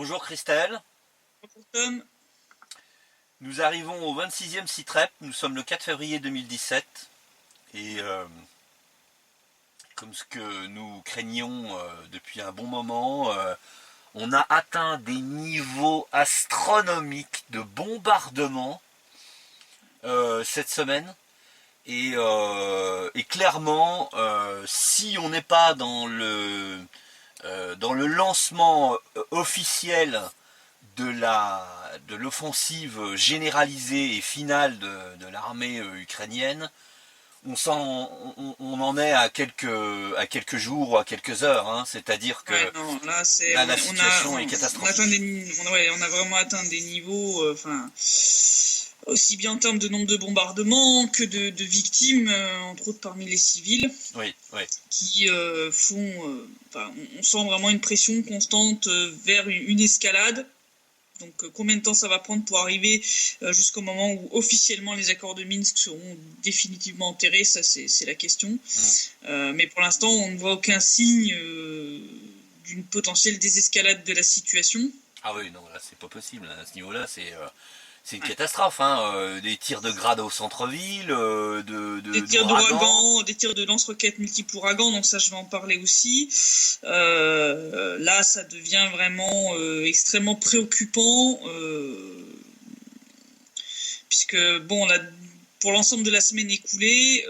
Bonjour Christelle, Bonjour Tom. nous arrivons au 26e SITREP, nous sommes le 4 février 2017 et comme ce que nous craignions depuis un bon moment, on a atteint des niveaux astronomiques de bombardement cette semaine et clairement si on n'est pas dans le lancement officiel de l'offensive généralisée et finale de l'armée ukrainienne, on en est à quelques jours ou à quelques heures, hein. C'est-à-dire que Ouais, non, là, la situation est catastrophique. on a vraiment atteint des niveaux, aussi bien en termes de nombre de bombardements que de victimes, entre autres parmi les civils, Oui, oui. qui on sent vraiment une pression constante vers une escalade. Donc combien de temps ça va prendre pour arriver jusqu'au moment où officiellement les accords de Minsk seront définitivement enterrés, ça c'est la question. Mais pour l'instant on ne voit aucun signe d'une potentielle désescalade de la situation. Ah oui, non, là c'est pas possible. À ce niveau-là, c'est une catastrophe, hein. Des tirs de grade au centre-ville, Des tirs d'ouragan, des tirs de lance-roquettes multiples ouragans, donc ça je vais en parler aussi. Là ça devient vraiment extrêmement préoccupant, puisque bon, pour l'ensemble de la semaine écoulée,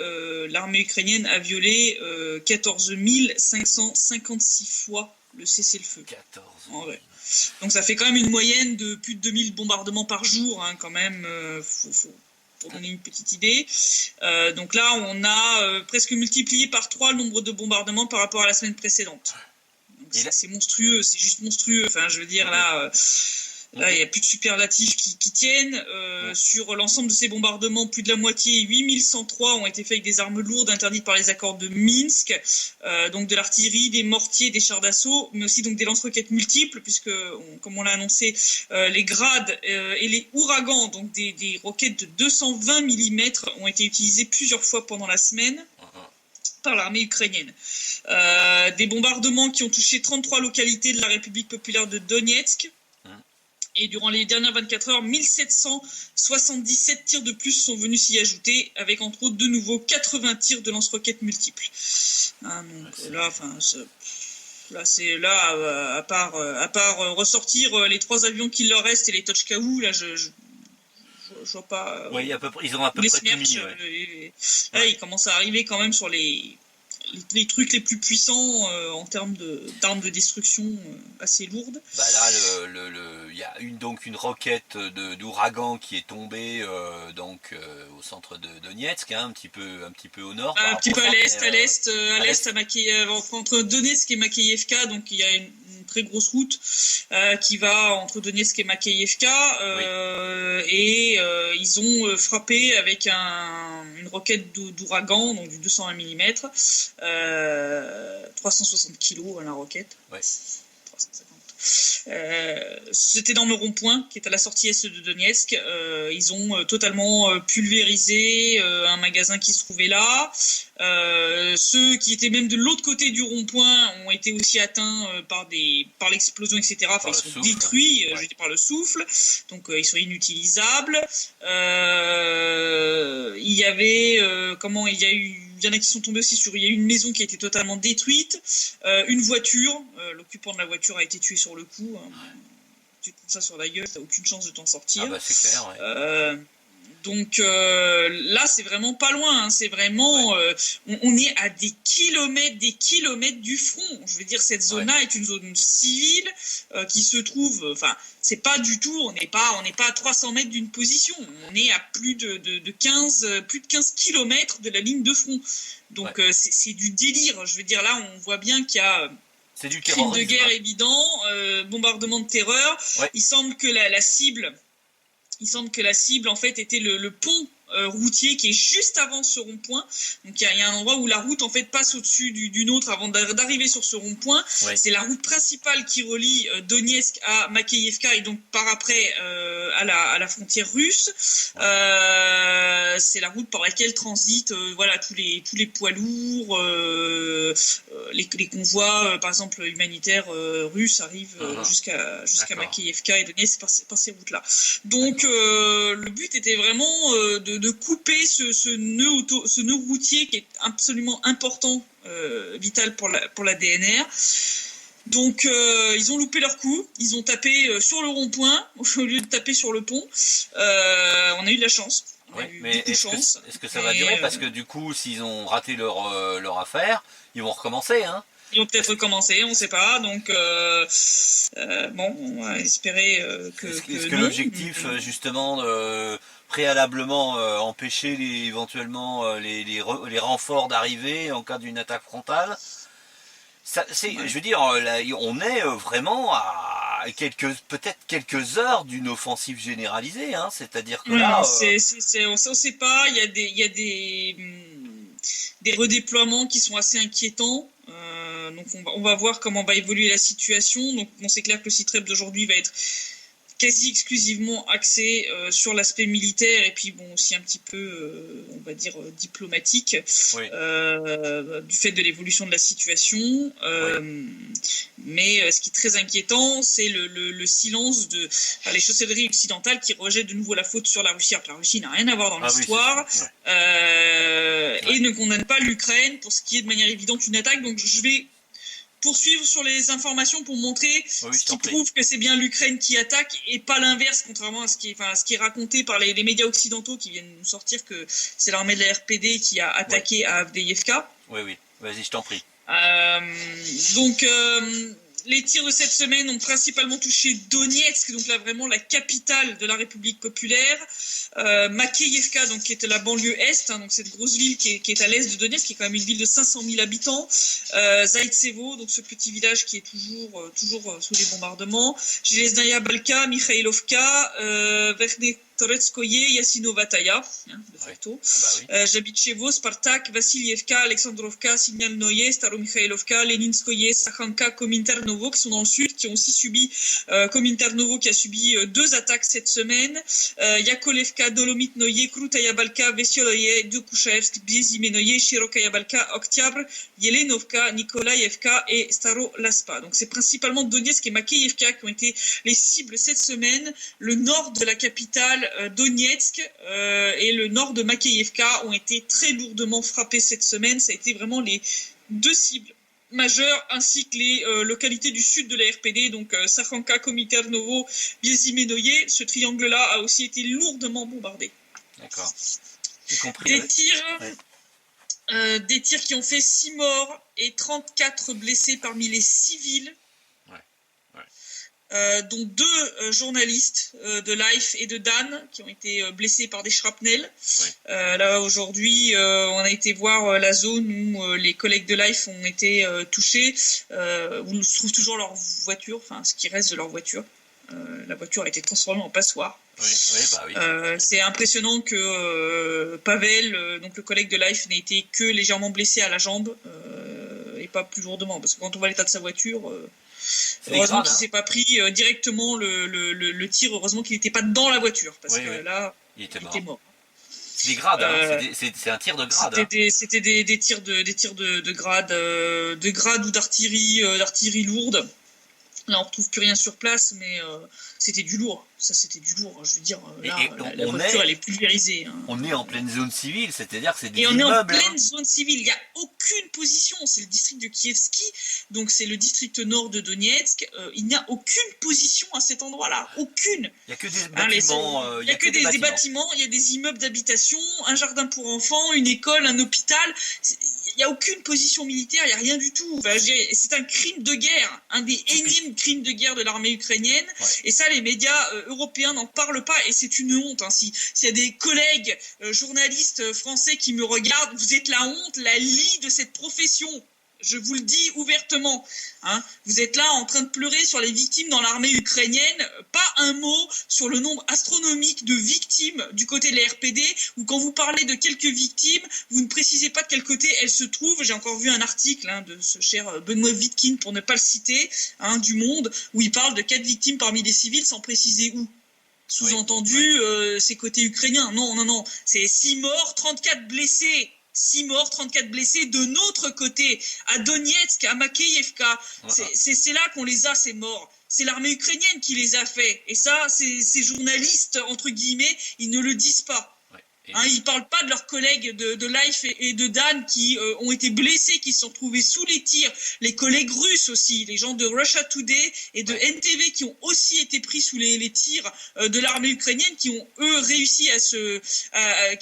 l'armée ukrainienne a violé 14 556 fois le cessez-le-feu. 14. En vrai. Donc ça fait quand même une moyenne de plus de 2000 bombardements par jour, hein, quand même, pour donner une petite idée. Donc là, on a presque multiplié par 3 le nombre de bombardements par rapport à la semaine précédente. Donc c'est monstrueux, c'est juste monstrueux. Enfin, je veux dire, là, il n'y a plus de superlatifs qui tiennent. Sur l'ensemble de ces bombardements, plus de la moitié, 8103, ont été faits avec des armes lourdes interdites par les accords de Minsk. Donc de l'artillerie, des mortiers, des chars d'assaut, mais aussi donc des lance-roquettes multiples, puisque, comme on l'a annoncé, les grades et les ouragans, donc des roquettes de 220 mm, ont été utilisées plusieurs fois pendant la semaine par l'armée ukrainienne. Des bombardements qui ont touché 33 localités de la République populaire de Donetsk. Et durant les dernières 24 heures, 1777 tirs de plus sont venus s'y ajouter, avec entre autres de nouveau 80 tirs de lance-roquettes multiples. Hein, donc à part ressortir les 3 avions qu'il leur reste et les Tochkaou, là je vois pas. Oui, ils ont à peu près tout mis. Là, ils commencent à arriver quand même sur les trucs les plus puissants en termes d'armes de destruction assez lourdes. Bah là, il y a une roquette d'ouragan qui est tombée au centre de Donetsk, hein, un petit peu au nord. Un petit peu à l'est, à Makeïevka, entre Donetsk et Makeïevka, donc il y a une très grosse route qui va entre Donetsk et Makeïevka, et ils ont frappé avec une roquette d'ouragan, donc du 220 mm, 360 kg la roquette. Ouais. 350. Cet énorme rond-point qui est à la sortie est de Donetsk, ils ont totalement pulvérisé un magasin qui se trouvait là. Ceux qui étaient même de l'autre côté du rond-point ont été aussi atteints par l'explosion, etc. Enfin, ils sont détruits par le souffle, donc ils sont inutilisables. Il y avait il y en a qui sont tombés aussi il y a eu une maison qui a été totalement détruite, une voiture, l'occupant de la voiture a été tué sur le coup. Hein. Tu te prends ça sur la gueule, t'as aucune chance de t'en sortir. Ah bah c'est clair, ouais. Donc là, c'est vraiment pas loin. Hein. C'est vraiment, on est à des kilomètres du front. Je veux dire, cette zone-là est une zone civile qui se trouve. Enfin, c'est pas du tout. On n'est pas à 300 mètres d'une position. On est à plus de 15 kilomètres de la ligne de front. Donc c'est du délire. Je veux dire, là, on voit bien qu'il y a c'est du crime de guerre évident, bombardement de terreur. Ouais. Il semble que la cible en fait était le pont routier qui est juste avant ce rond-point. Donc il y a un endroit où la route en fait passe au-dessus d'une autre avant d'arriver sur ce rond-point. Oui. C'est la route principale qui relie Donetsk à Makeyevka et donc par après à la frontière russe. C'est la route par laquelle transitent tous les poids lourds, les convois par exemple humanitaires russes arrivent jusqu'à Makeyevka et Donetsk par ces routes-là. Donc le but était vraiment de couper ce nœud routier qui est absolument important, vital pour la DNR. Donc ils ont loupé leur coup, ils ont tapé sur le rond-point au lieu de taper sur le pont. On a eu de la chance. Oui, mais est-ce que ça va durer parce que du coup, s'ils ont raté leur affaire, ils vont recommencer, hein? Ils vont peut-être recommencer, on ne sait pas. Donc, on va espérer que. Est-ce que l'objectif, justement, préalablement empêcher éventuellement les renforts d'arriver en cas d'une attaque frontale? Je veux dire, là, on est vraiment à peut-être quelques heures d'une offensive généralisée, hein. C'est-à-dire que là, on ne sait pas. Il y a des redéploiements qui sont assez inquiétants. Donc on va voir comment va évoluer la situation. Donc c'est clair que le site web d'aujourd'hui va être quasi exclusivement axé sur l'aspect militaire et puis aussi un petit peu on va dire diplomatique, oui. Du fait de l'évolution de la situation, oui. Mais ce qui est très inquiétant, c'est le silence les chancelleries occidentales qui rejettent de nouveau la faute sur la Russie, alors que la Russie n'a rien à voir dans l'histoire, oui, et ne condamne pas l'Ukraine pour ce qui est de manière évidente une attaque. Donc je vais poursuivre sur les informations pour montrer ce qui prouve que c'est bien l'Ukraine qui attaque et pas l'inverse, contrairement à ce qui est raconté par les médias occidentaux qui viennent nous sortir que c'est l'armée de la RPD qui a attaqué à Avdiivka. Oui, vas-y, je t'en prie. Les tirs de cette semaine ont principalement touché Donetsk, donc là vraiment la capitale de la République populaire, Makeyevka, donc qui est la banlieue est, donc cette grosse ville qui est à l'est de Donetsk, qui est quand même une ville de 500 000 habitants, Zaitsevo, donc ce petit village qui est toujours sous les bombardements, Zheleznaya Balka, Mikhailovka, Toretskoye, Yasinovataya, de facto, Jabitchevo, Spartak, Vassilievka, Alexandrovka, Signalnoye, Staromikhaïlovka, Leninskoye, Sakhanka, Kominternovo, qui sont dans le sud, qui ont aussi subi, Kominternovo qui a subi 2 attaques cette semaine, Yakolevka, Dolomitnoye, Krutayabalka, Vesioloye, Dokuchaevsk, Biezimenoye, Shirokayabalka, Oktyabre, Yelenovka, Nikolaevka et Starolaspa. Donc c'est principalement Donetsk et Makeyevka qui ont été les cibles cette semaine. Le nord de la capitale, Donetsk et le nord de Makeyevka ont été très lourdement frappés cette semaine. Ça a été vraiment les 2 cibles majeures, ainsi que les localités du sud de la RPD, donc Sakhanka, Kominternovo, Biezimenoye. Ce triangle-là a aussi été lourdement bombardé. D'accord. Y compris des tirs qui ont fait 6 morts et 34 blessés parmi les civils. Dont 2 journalistes de Life et de Dan qui ont été blessés par des shrapnels. Oui. Là aujourd'hui, on a été voir la zone où les collègues de Life ont été touchés, où se trouve toujours leur voiture, enfin ce qui reste de leur voiture. La voiture a été transformée en passoire. Oui. C'est impressionnant que Pavel, donc le collègue de Life, n'ait été que légèrement blessé à la jambe et pas plus lourdement, parce que quand on voit l'état de sa voiture. Heureusement qu'il ne s'est pas pris directement le tir, heureusement qu'il n'était pas dans la voiture, parce que là, il était mort. C'est des grades, c'est un tir de grade. C'était des tirs de grade ou d'artillerie lourde. Là, on ne retrouve plus rien sur place, mais c'était du lourd. Ça, c'était du lourd. Je veux dire, là, la voiture, elle est pulvérisée. Hein. On est en pleine zone civile, c'est-à-dire que c'est des immeubles. Et on est en pleine zone civile. Il n'y a aucune position. C'est le district de Kievski, donc c'est le district nord de Donetsk. Il n'y a aucune position à cet endroit-là. Aucune. Il n'y a que des bâtiments. Il n'y a que des bâtiments. Il y a des immeubles d'habitation, un jardin pour enfants, une école, un hôpital. Il n'y a aucune position militaire, il n'y a rien du tout. Enfin, c'est un crime de guerre, un des énièmes crimes de guerre de l'armée ukrainienne. Ouais. Et ça, les médias européens n'en parlent pas, et c'est une honte. Hein. S'il y a des collègues journalistes français qui me regardent, vous êtes la honte, la lie de cette profession. Je vous le dis ouvertement, hein. Vous êtes là en train de pleurer sur les victimes dans l'armée ukrainienne. Pas un mot sur le nombre astronomique de victimes du côté de la RPD, ou quand vous parlez de quelques victimes, vous ne précisez pas de quel côté elles se trouvent. J'ai encore vu un article de ce cher Benoît Vitkin, pour ne pas le citer, du Monde, où il parle de 4 victimes parmi les civils sans préciser où. Sous-entendu, c'est côté ukrainien. Non. C'est 6 morts, 34 blessés. 6 morts, 34 blessés de notre côté, à Donetsk, à Makeyevka. C'est là qu'on les a, ces morts. C'est l'armée ukrainienne qui les a fait. Et ça, ces journalistes, entre guillemets, ils ne le disent pas. Ils ne parlent pas de leurs collègues de Life et de Dan qui ont été blessés, qui se sont retrouvés sous les tirs. Les collègues russes aussi, les gens de Russia Today et de NTV qui ont aussi été pris sous les tirs de l'armée ukrainienne, qui ont eux réussi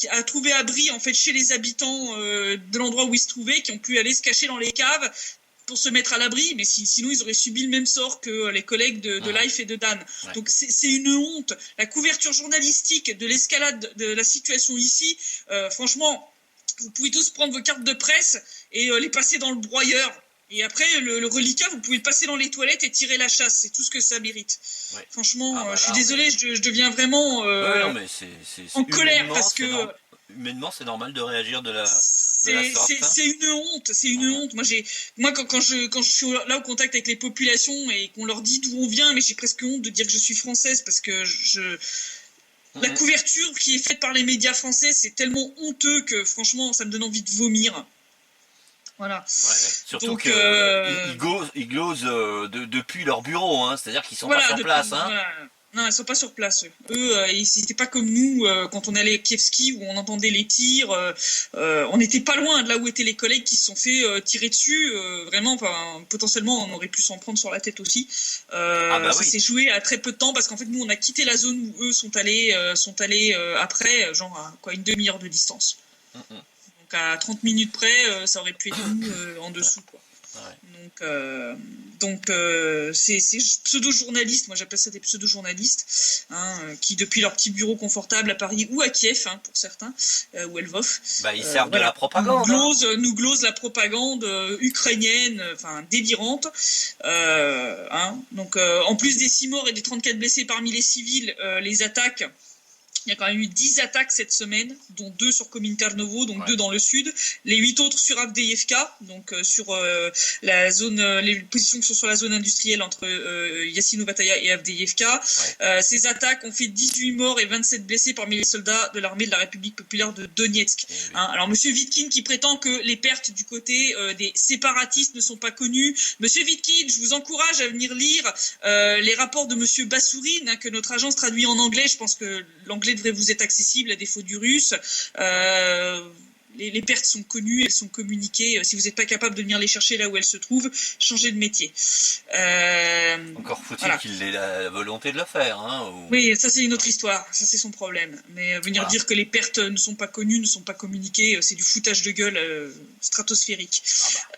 à trouver abri en fait chez les habitants de l'endroit où ils se trouvaient, qui ont pu aller se cacher dans les caves pour se mettre à l'abri, mais sinon ils auraient subi le même sort que les collègues de Life et de Dan. Donc c'est une honte. La couverture journalistique de l'escalade de la situation ici, franchement, vous pouvez tous prendre vos cartes de presse et les passer dans le broyeur. Et après, le reliquat, vous pouvez le passer dans les toilettes et tirer la chasse. C'est tout ce que ça mérite. Franchement, je suis désolé, je deviens vraiment en colère parce que... Humainement, c'est normal de réagir de la sorte. C'est une honte, c'est une honte. Moi, quand je suis là au contact avec les populations et qu'on leur dit d'où on vient, mais j'ai presque honte de dire que je suis française parce que la couverture qui est faite par les médias français, c'est tellement honteux que franchement, ça me donne envie de vomir. Voilà. Surtout qu'ils glosent depuis leur bureau, c'est-à-dire qu'ils sont pas sur place. Non, ils sont pas sur place. Eux, ils n'étaient pas comme nous quand on allait à Kievski où on entendait les tirs. On n'était pas loin de là où étaient les collègues qui se sont fait tirer dessus. Vraiment, potentiellement, on aurait pu s'en prendre sur la tête aussi. Ça s'est joué à très peu de temps parce qu'en fait, nous, on a quitté la zone où eux sont allés après, genre à une demi-heure de distance. Donc à 30 minutes près, ça aurait pu être nous en dessous, quoi. Donc ces pseudo-journalistes, moi j'appelle ça des pseudo-journalistes, qui depuis leur petit bureau confortable à Paris ou à Kiev, pour certains, ou à Lvov, ils servent de la propagande. Nous glosent la propagande ukrainienne, délirante. Donc en plus des 6 morts et des 34 blessés parmi les civils, les attaques. Il y a quand même eu 10 attaques cette semaine, dont 2 sur Kominternovo, donc 2 dans le sud, les 8 autres sur Avdiivka, donc sur la zone, les positions qui sont sur la zone industrielle entre Yassinovataya et Avdiivka. Ces attaques ont fait 18 morts et 27 blessés parmi les soldats de l'armée de la République populaire de Donetsk. Alors Monsieur Vitkin qui prétend que les pertes du côté des séparatistes ne sont pas connues. Monsieur Vitkin, je vous encourage à venir lire les rapports de Monsieur Bassourine, que notre agence traduit en anglais. Je pense que l'anglais devrait vous être accessible à défaut du russe. Les pertes sont connues, elles sont communiquées. Si vous n'êtes pas capable de venir les chercher là où elles se trouvent, changez de métier. Encore faut-il qu'il ait la volonté de le faire. Oui, ça c'est une autre histoire, ça c'est son problème. Mais venir dire que les pertes ne sont pas connues, ne sont pas communiquées, c'est du foutage de gueule stratosphérique.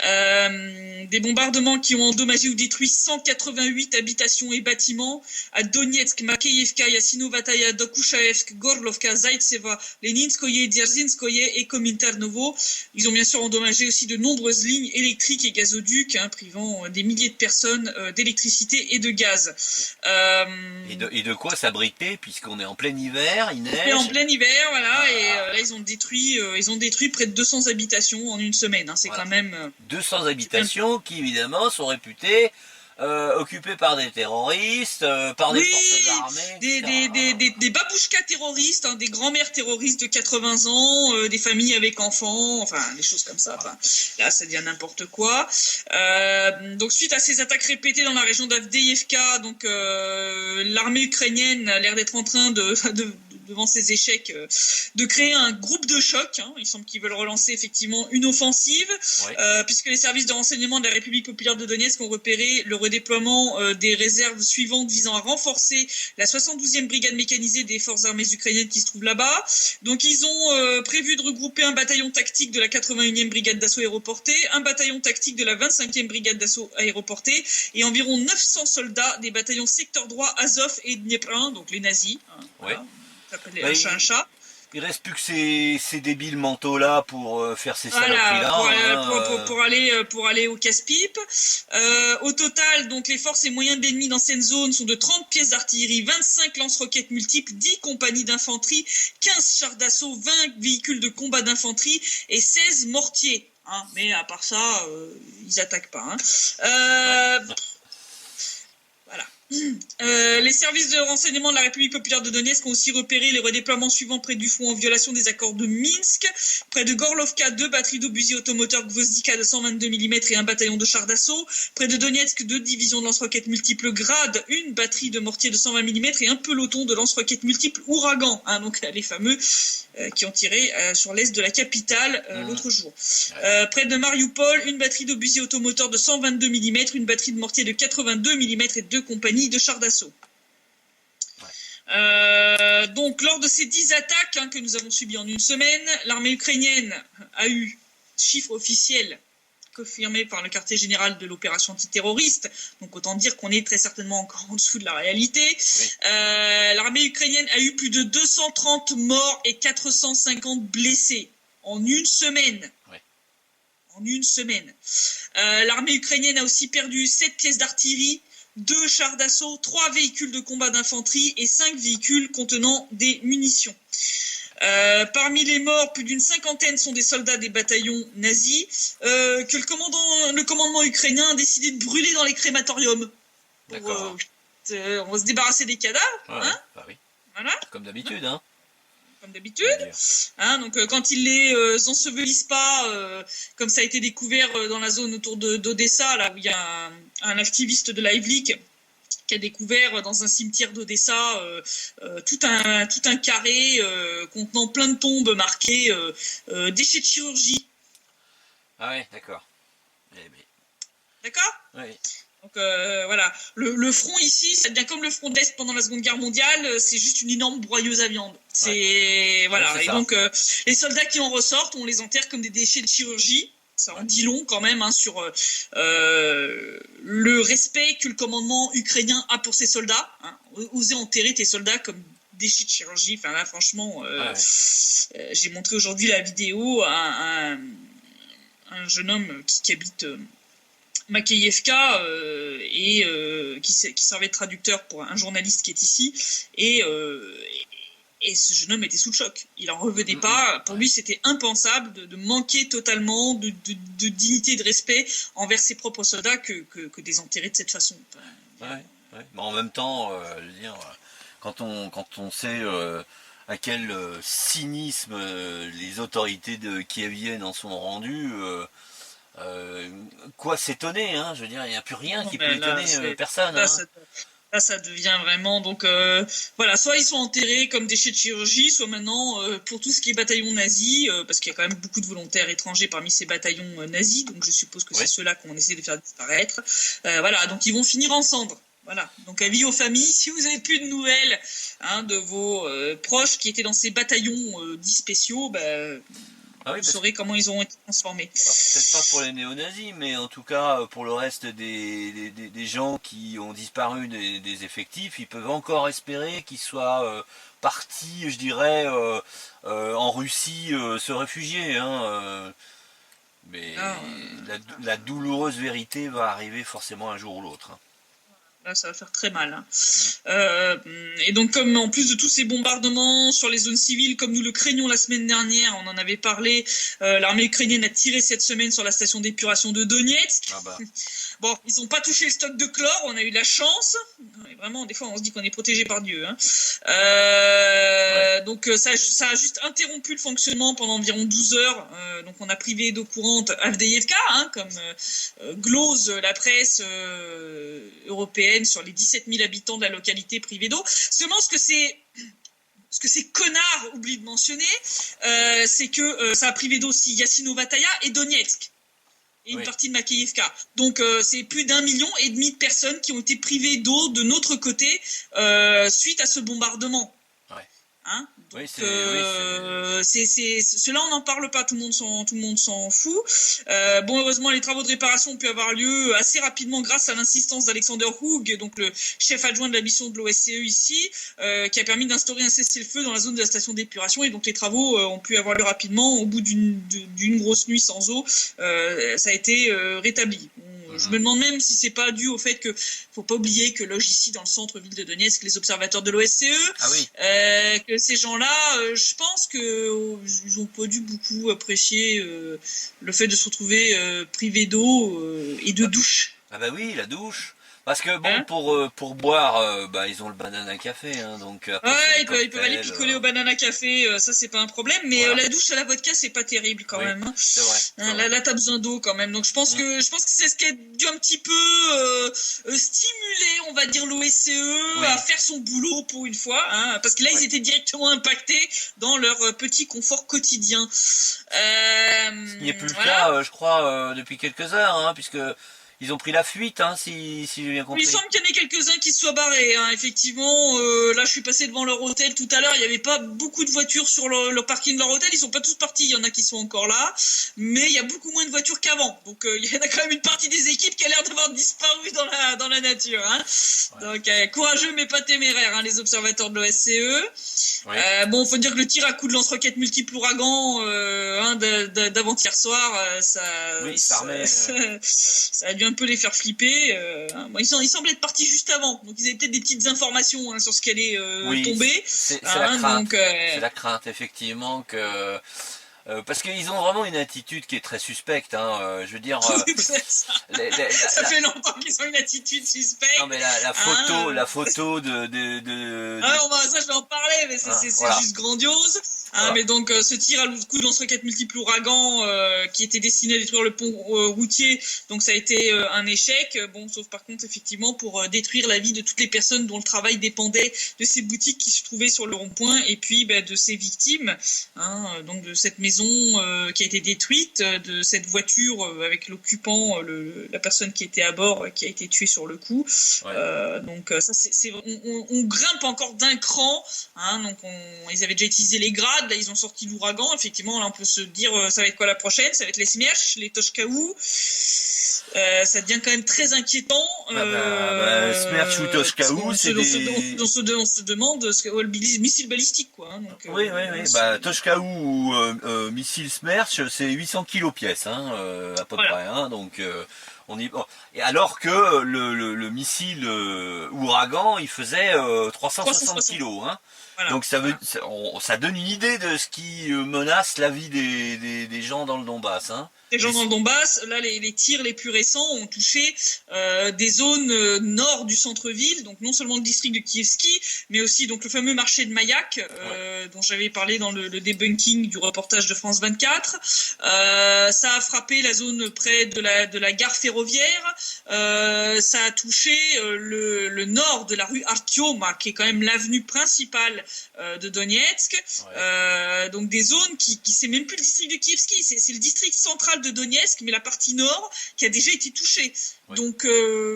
Des bombardements qui ont endommagé ou détruit 188 habitations et bâtiments à Donetsk, Makeyevka, Yassinovataya, Dokuchaevsk, Gorlovka, Zaitseva, Leninskoye, Dzerzhinskoye et Kominternovo. Ils ont bien sûr endommagé aussi de nombreuses lignes électriques et gazoducs, privant des milliers de personnes d'électricité et de gaz. Et de quoi s'abriter, puisqu'on est en plein hiver, il neige. Et en plein hiver, voilà, et là ils ont détruit près de 200 habitations en une semaine. C'est quand même 200 habitations qui évidemment sont réputées occupés par des terroristes, par des forces armées, des babouchkas terroristes, des grands-mères terroristes de 80 ans, des familles avec enfants, des choses comme ça. Là, ça devient n'importe quoi. Donc, suite à ces attaques répétées dans la région d'Avdiivka, donc l'armée ukrainienne a l'air d'être en train devant ces échecs, de créer un groupe de choc. Il semble qu'ils veulent relancer effectivement une offensive, puisque les services de renseignement de la République populaire de Donetsk ont repéré le redéploiement des réserves suivantes visant à renforcer la 72e brigade mécanisée des forces armées ukrainiennes qui se trouve là-bas. Donc ils ont prévu de regrouper un bataillon tactique de la 81e brigade d'assaut aéroportée, un bataillon tactique de la 25e brigade d'assaut aéroportée et environ 900 soldats des bataillons secteur droit Azov et Dniepr, donc les nazis. Ça s'appelle un chat. Il reste plus que ces débiles mentaux là pour faire ces saloperies Voilà, là. pour aller au casse-pipe. Au total, donc les forces et moyens de l'ennemi dans cette zone sont de 30 pièces d'artillerie, 25 lance-roquettes multiples, 10 compagnies d'infanterie, 15 chars d'assaut, 20 véhicules de combat d'infanterie et 16 mortiers. Hein, mais à part ça, ils attaquent pas. Hein. Voilà. Les services de renseignement de la République populaire de Donetsk ont aussi repéré les redéploiements suivants près du front en violation des accords de Minsk. Près de Gorlovka, 2 batteries d'obusiers automoteurs Gvozdika de 122 mm et un bataillon de chars d'assaut. Près de Donetsk, 2 divisions de lance-roquettes multiples Grad, une batterie de mortiers de 120 mm et un peloton de lance-roquettes multiples Ouragan. Hein, donc les fameux qui ont tiré sur l'est de la capitale l'autre jour. Près de Mariupol, une batterie d'obusiers automoteurs de 122 mm, une batterie de mortiers de 82 mm et 2 compagnies de chars d'assaut. Donc, lors de ces 10 attaques que nous avons subies en une semaine, l'armée ukrainienne a eu, chiffre officiel confirmé par le quartier général de l'opération antiterroriste, donc autant dire qu'on est très certainement encore en dessous de la réalité. Oui. L'armée ukrainienne a eu plus de 230 morts et 450 blessés en une semaine. Oui. En une semaine. L'armée ukrainienne a aussi perdu 7 pièces d'artillerie, 2 chars d'assaut, 3 véhicules de combat d'infanterie et 5 véhicules contenant des munitions. Parmi les morts, plus d'une cinquantaine sont des soldats des bataillons nazis que le commandement ukrainien a décidé de brûler dans les crématoriums. D'accord. On va se débarrasser des cadavres. Ouais, hein bah oui. Voilà. Comme d'habitude, hein. Comme d'habitude. Hein, donc quand ils les ensevelissent pas, comme ça a été découvert dans la zone autour d'Odessa, là où il y a un activiste de Live Leak qui a découvert dans un cimetière d'Odessa tout un carré contenant plein de tombes marquées déchets de chirurgie. Ah ouais, d'accord. D'accord ? Oui. Donc voilà, le front ici, ça devient comme le front de l'Est pendant la Seconde Guerre mondiale, c'est juste une énorme broyeuse à viande. C'est voilà, ouais, et ça. Donc les soldats qui en ressortent, on les enterre comme des déchets de chirurgie. Ça en dit long quand même sur le respect que le commandement ukrainien a pour ses soldats. Hein. Oser enterrer tes soldats comme déchets de chirurgie. Enfin là, franchement, j'ai montré aujourd'hui la vidéo à un jeune homme qui habite Makeyevka et qui servait de traducteur pour un journaliste qui est ici. Et ce jeune homme était sous le choc. Il en revenait pas. Pour lui, c'était impensable de manquer totalement de dignité et de respect envers ses propres soldats que des enterrer de cette façon. Enfin, ouais. Mais en même temps, je veux dire, quand on sait à quel cynisme les autorités kieviennes en sont rendues, quoi s'étonner, hein, je veux dire, il n'y a plus rien qui peut étonner personne. Là, ça devient vraiment, donc voilà, soit ils sont enterrés comme déchets de chirurgie, soit maintenant, pour tout ce qui est bataillon nazi, parce qu'il y a quand même beaucoup de volontaires étrangers parmi ces bataillons nazis, donc je suppose que c'est ceux-là qu'on essaie de faire disparaître. Voilà, donc ils vont finir en cendres. Voilà, donc avis aux familles, si vous n'avez plus de nouvelles de vos proches qui étaient dans ces bataillons dits spéciaux, vous saurez comment ils ont été transformés. Peut-être pas pour les néo-nazis, mais en tout cas pour le reste des gens qui ont disparu des effectifs, ils peuvent encore espérer qu'ils soient partis, je dirais, en Russie se réfugier. Hein, mais la douloureuse vérité va arriver forcément un jour ou l'autre. Hein. Là, ça va faire très mal. Hein. Et donc, comme en plus de tous ces bombardements sur les zones civiles, comme nous le craignions la semaine dernière, on en avait parlé, l'armée ukrainienne a tiré cette semaine sur la station d'épuration de Donetsk. Ah bah. Bon, ils n'ont pas touché le stock de chlore, on a eu de la chance. Et vraiment, des fois, on se dit qu'on est protégé par Dieu. Hein. Donc, ça a juste interrompu le fonctionnement pendant environ 12 heures. Donc, on a privé d'eau courante Avdiivka, hein, comme glose la presse européenne sur les 17 000 habitants de la localité privée d'eau. Seulement, ce que ces connards oublient de mentionner, c'est que ça a privé d'eau aussi Yassinovataya et Donetsk. Et une partie de Makeyevka. Donc c'est plus d'1,5 million de personnes qui ont été privées d'eau de notre côté suite à ce bombardement. Ouais. Hein. Donc, Oui, cela on n'en parle pas, tout le monde s'en fout. Heureusement les travaux de réparation ont pu avoir lieu assez rapidement grâce à l'insistance d'Alexander Hoog, donc le chef adjoint de la mission de l'OSCE ici, qui a permis d'instaurer un cessez-le-feu dans la zone de la station d'épuration, et donc les travaux ont pu avoir lieu rapidement. Au bout d'une grosse nuit sans eau, ça a été rétabli. Je me demande même si c'est pas dû au fait que faut pas oublier que loge ici dans le centre-ville de Donetsk les observateurs de l'OSCE, que ces gens-là, je pense que ils ont pas dû beaucoup apprécier le fait de se retrouver privés d'eau et de douche. Ah bah oui, la douche. Parce que bon, pour boire, ils ont le banana café, hein, donc après, ils peuvent aller picoler au banana café, ça c'est pas un problème, mais voilà. la douche à la vodka c'est pas terrible quand même. Hein. C'est vrai. Là t'as besoin d'eau quand même, donc je pense que c'est ce qui a dû un petit peu stimuler, on va dire, l'OSCE à faire son boulot pour une fois, hein, parce que là ils étaient directement impactés dans leur petit confort quotidien. Ce qui n'est plus le cas, je crois, depuis quelques heures, hein, puisque ils ont pris la fuite, hein, si j'ai bien compris. Il semble qu'il y en ait quelques-uns qui se soient barrés, hein, effectivement. Là, je suis passé devant leur hôtel tout à l'heure. Il n'y avait pas beaucoup de voitures sur le parking de leur hôtel. Ils sont pas tous partis. Il y en a qui sont encore là. Mais il y a beaucoup moins de voitures qu'avant. Donc, il y en a quand même une partie des équipes qui a l'air d'avoir disparu dans la nature. Hein. Ouais. Donc, courageux mais pas téméraires, hein, les observateurs de l'OSCE. Ouais. Faut dire que le tir à coups de lance-roquettes multiples ouragans d'avant-hier soir, ça a dû un peu les faire flipper. Ils semblaient être partis juste avant, donc ils avaient peut-être des petites informations sur ce qui allait tomber. C'est la crainte. C'est la crainte, effectivement, que parce qu'ils ont vraiment une attitude qui est très suspecte. Hein, je veux dire, ça fait longtemps qu'ils ont une attitude suspecte. Non, mais la photo de... Ah non, ça je vais en parler, mais c'est juste grandiose. Voilà. Mais donc ce tir à coup de lance-roquettes multiples ouragans qui était destiné à détruire le pont routier, donc ça a été un échec. Sauf par contre effectivement pour détruire la vie de toutes les personnes dont le travail dépendait de ces boutiques qui se trouvaient sur le rond-point, et puis de ces victimes, donc de cette maison qui a été détruite, de cette voiture avec l'occupant, la personne qui était à bord qui a été tuée sur le coup. Donc ça on grimpe encore d'un cran. Donc ils avaient déjà utilisé les grades. Là, ils ont sorti l'ouragan. Effectivement, là, on peut se dire, ça va être quoi la prochaine? Ça va être les Smerch, les Toshkaou. Ça devient quand même très inquiétant. Smerch ou Toshkaou, c'est on se demande le missile balistique, quoi. Hein, donc, oui. Toshkaou ou missile Smerch, c'est 800 kilos pièce, hein, à peu près. Hein, donc, et alors que le missile ouragan, il faisait 360 kilos. Hein. Voilà. Donc ça donne une idée de ce qui menace la vie des gens dans le Donbass. Hein. Les gens dans le Donbass, là les tirs les plus récents ont touché des zones nord du centre-ville, donc non seulement le district de Kievski, mais aussi donc le fameux marché de Mayak, dont j'avais parlé dans le debunking du reportage de France 24. Ça a frappé la zone près de la gare ferroviaire. Ça a touché le nord de la rue Artyoma, qui est quand même l'avenue principale de Donetsk. Donc des zones qui c'est même plus le district de Kievski, c'est le district central de Donetsk, mais la partie nord qui a déjà été touchée. Donc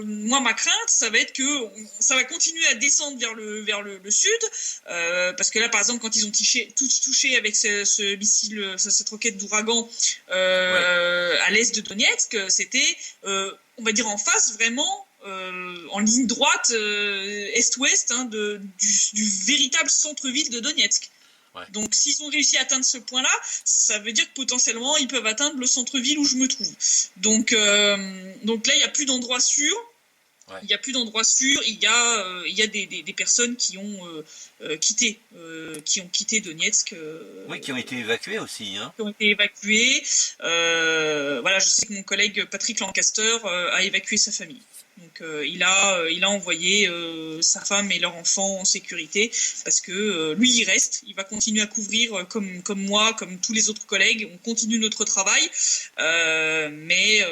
moi ma crainte, ça va être que ça va continuer à descendre vers le sud, parce que là par exemple quand ils ont touché avec ce missile, cette roquette d'ouragan à l'est de Donetsk, c'était on va dire en face vraiment en ligne droite est-ouest du véritable centre-ville de Donetsk. Donc s'ils ont réussi à atteindre ce point-là, ça veut dire que potentiellement ils peuvent atteindre le centre-ville où je me trouve. Donc là il n'y a plus d'endroits sûrs. Il y a plus d'endroits sûrs. Il y a des personnes qui ont quitté Donetsk. Qui ont été évacuées aussi. Hein. Qui ont été évacuées. Je sais que mon collègue Patrick Lancaster a évacué sa famille. Donc il a envoyé sa femme et leur enfant en sécurité, parce que lui il reste, il va continuer à couvrir comme moi, comme tous les autres collègues, on continue notre travail, mais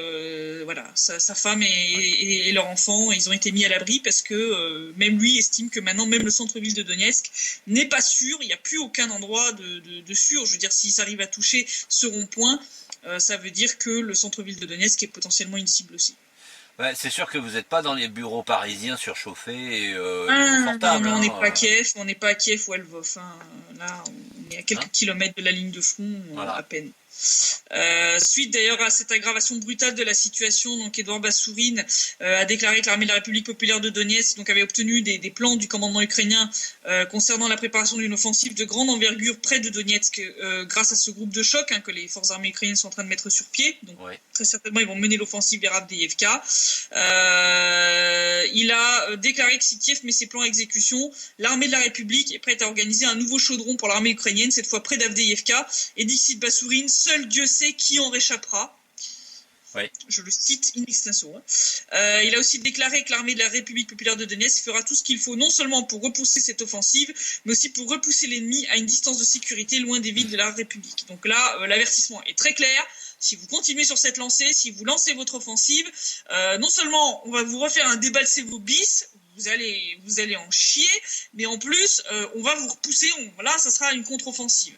sa femme et leur enfant, ils ont été mis à l'abri parce que même lui estime que maintenant même le centre-ville de Donetsk n'est pas sûr, il n'y a plus aucun endroit de sûr. Je veux dire, s'ils arrivent à toucher ce rond-point, ça veut dire que le centre-ville de Donetsk est potentiellement une cible aussi. Ouais, c'est sûr que vous n'êtes pas dans les bureaux parisiens surchauffés et Non, confortables. on Hein, n'est pas à Kiev, on n'est pas à Kiev ou à Lvov. Hein. Là, on est à quelques hein, kilomètres de la ligne de front, voilà. à peine. Suite d'ailleurs à cette aggravation brutale de la situation, donc Édouard Bassourine a déclaré que l'armée de la République populaire de Donetsk donc avait obtenu des plans du commandement ukrainien concernant la préparation d'une offensive de grande envergure près de Donetsk grâce à ce groupe de choc que les forces armées ukrainiennes sont en train de mettre sur pied. Donc très certainement ils vont mener l'offensive vers Avdiivka. Il a déclaré que si Kiev met ses plans à exécution, l'armée de la République est prête à organiser un nouveau chaudron pour l'armée ukrainienne, cette fois près d'Avdiivka. Et d'ici Bassourine, seul Dieu sait qui en réchappera. Oui. Je le cite in extenso. Il a aussi déclaré que l'armée de la République populaire de Donetsk fera tout ce qu'il faut, non seulement pour repousser cette offensive, mais aussi pour repousser l'ennemi à une distance de sécurité loin des villes de la République. Donc là, l'avertissement est très clair. Si vous continuez sur cette lancée, si vous lancez votre offensive, non seulement on va vous refaire un débalser vos bis, vous allez en chier, mais en plus, on va vous repousser. Là, ça sera une contre-offensive.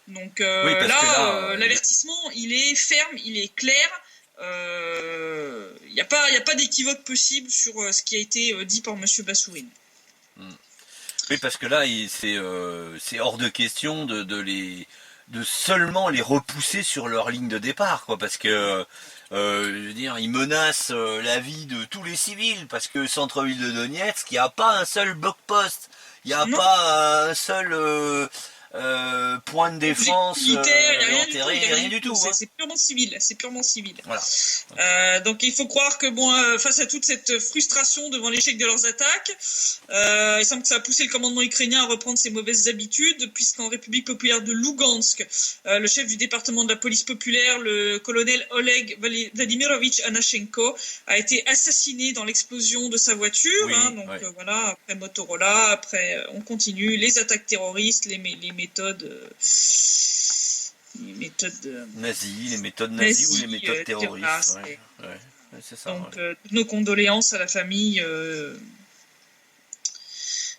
Donc l'avertissement, il est ferme, il est clair. Il n'y a pas d'équivoque possible sur ce qui a été dit par Monsieur Bassourine. Oui, parce que là, c'est hors de question de seulement les repousser sur leur ligne de départ, quoi, parce que je veux dire, ils menacent la vie de tous les civils, parce que centre-ville de Donetsk, il n'y a pas un seul bloc-poste, il n'y a pas un seul point de défense rien du tout. Hein. C'est purement civil. Voilà. Donc il faut croire que face à toute cette frustration devant l'échec de leurs attaques, il semble que ça a poussé le commandement ukrainien à reprendre ses mauvaises habitudes, puisqu'en République populaire de Lugansk, le chef du département de la police populaire, le colonel Oleg Vladimirovich Anashenko, a été assassiné dans l'explosion de sa voiture. Voilà, après Motorola, après on continue les attaques terroristes, les méthodes nazies, les méthodes nazies ou les méthodes terroristes. C'est ça, donc toutes nos condoléances à la famille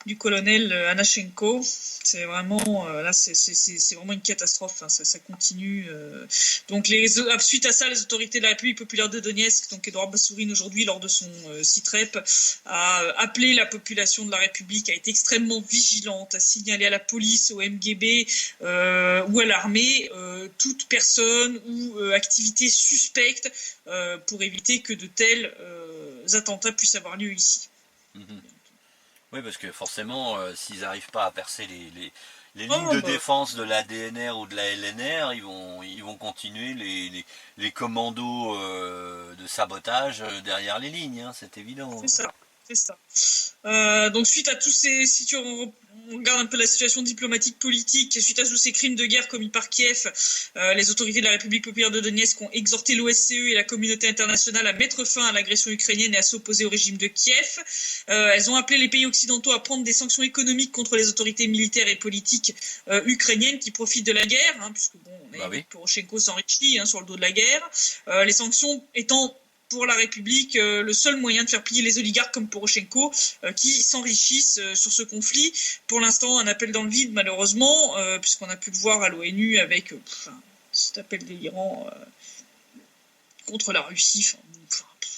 du colonel Anashenko. C'est vraiment là, c'est vraiment une catastrophe. Hein, ça continue. Donc suite à ça, les autorités de la République populaire de Donetsk, donc Édouard Bassourine aujourd'hui lors de son site rep, a appelé la population de la République à être extrêmement vigilante, à signaler à la police, au MGB ou à l'armée toute personne ou activité suspecte pour éviter que de tels attentats puissent avoir lieu ici. Oui, parce que forcément, s'ils n'arrivent pas à percer les lignes de défense de la DNR ou de la LNR, ils vont continuer les commandos de sabotage derrière les lignes, hein, c'est évident. C'est ça. Donc suite à tous ces situations, on regarde un peu la situation diplomatique politique, suite à tous ces crimes de guerre commis par Kiev, les autorités de la République populaire de Donetsk ont exhorté l'OSCE et la communauté internationale à mettre fin à l'agression ukrainienne et à s'opposer au régime de Kiev. Elles ont appelé les pays occidentaux à prendre des sanctions économiques contre les autorités militaires et politiques ukrainiennes qui profitent de la guerre, puisque Poroshenko s'enrichit sur le dos de la guerre. Les sanctions étant pour la République le seul moyen de faire plier les oligarques comme Poroshenko qui s'enrichissent sur ce conflit. Pour l'instant, un appel dans le vide, malheureusement, puisqu'on a pu le voir à l'ONU avec cet appel délirant contre la Russie.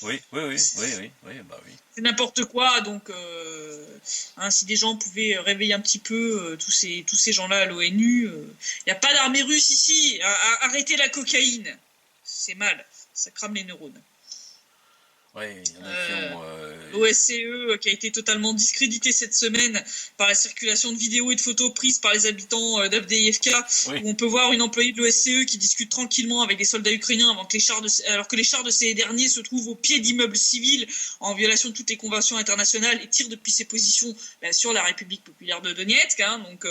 Oui. C'est n'importe quoi, donc si des gens pouvaient réveiller un petit peu tous ces gens-là à l'ONU, il n'y a pas d'armée russe ici, arrêtez la cocaïne, c'est mal, ça crame les neurones. Oui, il y en a qui ont... L'OSCE qui a été totalement discrédité cette semaine par la circulation de vidéos et de photos prises par les habitants d'Avdiivka, où on peut voir une employée de l'OSCE qui discute tranquillement avec des soldats ukrainiens alors que les chars de ces derniers se trouvent au pied d'immeubles civils en violation de toutes les conventions internationales et tirent depuis ses positions sur la République populaire de Donetsk. Donc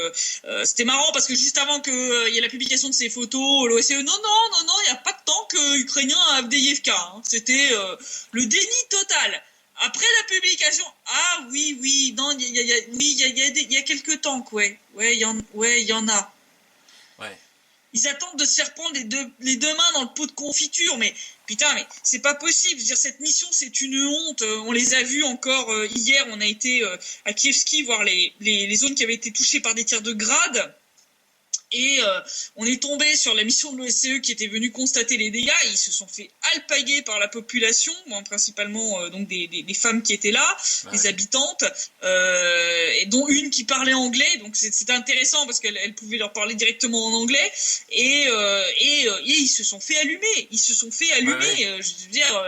c'était marrant parce que juste avant qu'il y ait la publication de ces photos, l'OSCE non, il n'y a pas de tank ukrainien à Avdiivka. C'était le déni total. Après la publication, il y a quelques tanks, il y en a. Ouais. Ils attendent de se faire prendre les deux mains dans le pot de confiture, mais putain, mais c'est pas possible. Je veux dire, cette mission, c'est une honte. On les a vus encore hier. On a été à Kievski voir les zones qui avaient été touchées par des tirs de grade. Et on est tombé sur la mission de l'OSCE qui était venue constater les dégâts. Ils se sont fait alpaguer par la population, principalement donc des femmes qui étaient là, des habitantes, et dont une qui parlait anglais. Donc c'était intéressant parce qu'elle pouvait leur parler directement en anglais. Et ils se sont fait allumer. Je veux dire,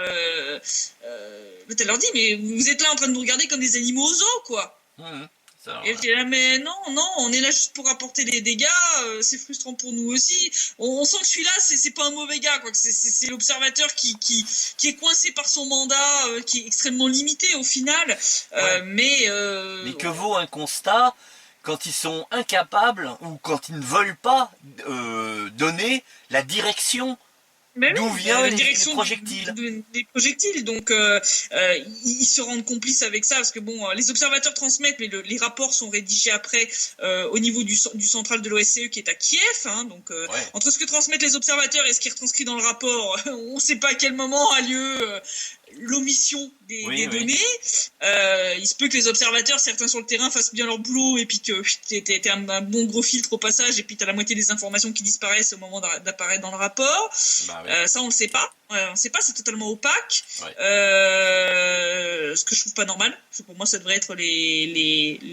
elle leur dit mais vous êtes là en train de nous regarder comme des animaux aux zoo, quoi. Et elle dit là, mais non, on est là juste pour apporter des dégâts, c'est frustrant pour nous aussi. On sent que celui-là, c'est pas un mauvais gars, quoi. C'est l'observateur qui est coincé par son mandat, qui est extrêmement limité au final. Mais que vaut un constat quand ils sont incapables ou quand ils ne veulent pas donner la direction d'où viennent les projectiles. Des projectiles. Donc, ils se rendent complices avec ça parce que les observateurs transmettent, mais les rapports sont rédigés après au niveau du central de l'OSCE qui est à Kiev. Donc, entre ce que transmettent les observateurs et ce qui est retranscrit dans le rapport, on ne sait pas à quel moment a lieu l'omission des données. Il se peut que les observateurs, certains sur le terrain, fassent bien leur boulot et puis que t'es un bon gros filtre au passage et puis t'as la moitié des informations qui disparaissent au moment d'apparaître dans le rapport. Ça, on le sait pas. On ne sait pas, c'est totalement opaque. Ce que je trouve pas normal. Parce que pour moi, ça devrait être les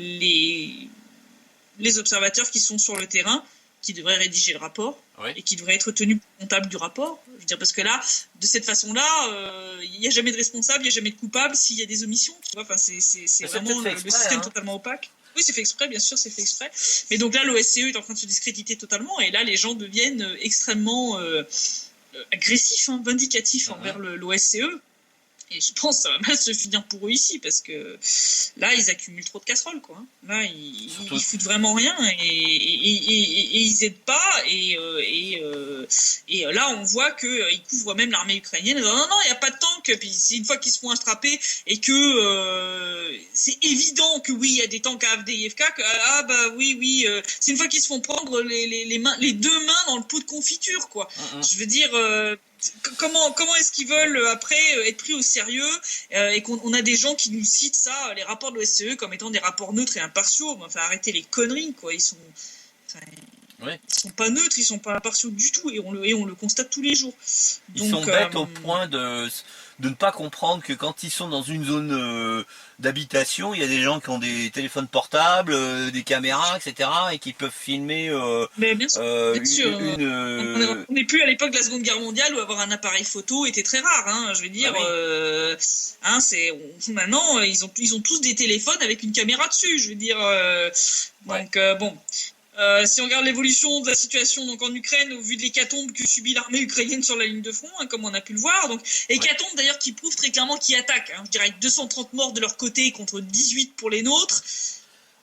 observateurs qui sont sur le terrain qui devraient rédiger le rapport et qui devraient être tenus comptables du rapport. Je veux dire, parce que là, de cette façon-là, il n'y a jamais de responsable, il n'y a jamais de coupable s'il y a des omissions. Tu vois, c'est vraiment le système totalement opaque. Oui, c'est fait exprès, bien sûr, c'est fait exprès. Mais donc là, l'OSCE est en train de se discréditer totalement, et là, les gens deviennent extrêmement agressifs, vindicatifs envers l'OSCE. Et je pense que ça va mal se finir pour eux ici, parce que là, ils accumulent trop de casseroles, quoi. Là, ils foutent vraiment rien, et ils aident pas, et là, on voit qu'ils couvrent même l'armée ukrainienne. Non, il n'y a pas de tank. Puis c'est une fois qu'ils se font attraper, et que c'est évident que oui, il y a des tanks à Avdiivka, c'est une fois qu'ils se font prendre les deux mains dans le pot de confiture, quoi. Je veux dire... Comment est-ce qu'ils veulent après être pris au sérieux et qu'on a des gens qui nous citent ça, les rapports de l'OSCE comme étant des rapports neutres et impartiaux. Enfin, arrêtez les conneries, quoi. Ils sont pas neutres, ils sont pas impartiaux du tout, et on le constate tous les jours. Ils sont bêtes au point de ne pas comprendre que quand ils sont dans une zone d'habitation, il y a des gens qui ont des téléphones portables, des caméras, etc., et qui peuvent filmer mais bien sûr. On n'est plus à l'époque de la Seconde Guerre mondiale où avoir un appareil photo était très rare. Je veux dire, maintenant ils ont tous des téléphones avec une caméra dessus. Je veux dire, donc bon. Si on regarde l'évolution de la situation donc en Ukraine au vu de l'hécatombe que subit l'armée ukrainienne sur la ligne de front, comme on a pu le voir, donc hécatombe d'ailleurs qui prouve très clairement qu'ils attaquent. Je dirais 230 morts de leur côté contre 18 pour les nôtres.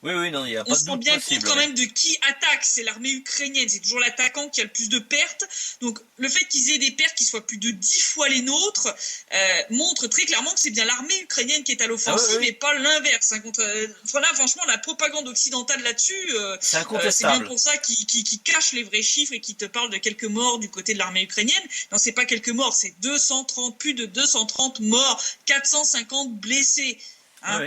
Oui, non, il n'y a pas de doute. On se rend bien compte quand même de qui attaque, c'est l'armée ukrainienne, c'est toujours l'attaquant qui a le plus de pertes. Donc le fait qu'ils aient des pertes qui soient plus de 10 fois les nôtres montre très clairement que c'est bien l'armée ukrainienne qui est à l'offensive et pas l'inverse. Voilà, franchement, la propagande occidentale là-dessus, c'est bien pour ça qu'ils cachent les vrais chiffres et qu'ils te parlent de quelques morts du côté de l'armée ukrainienne. Non, c'est pas quelques morts, c'est plus de 230 morts, 450 blessés.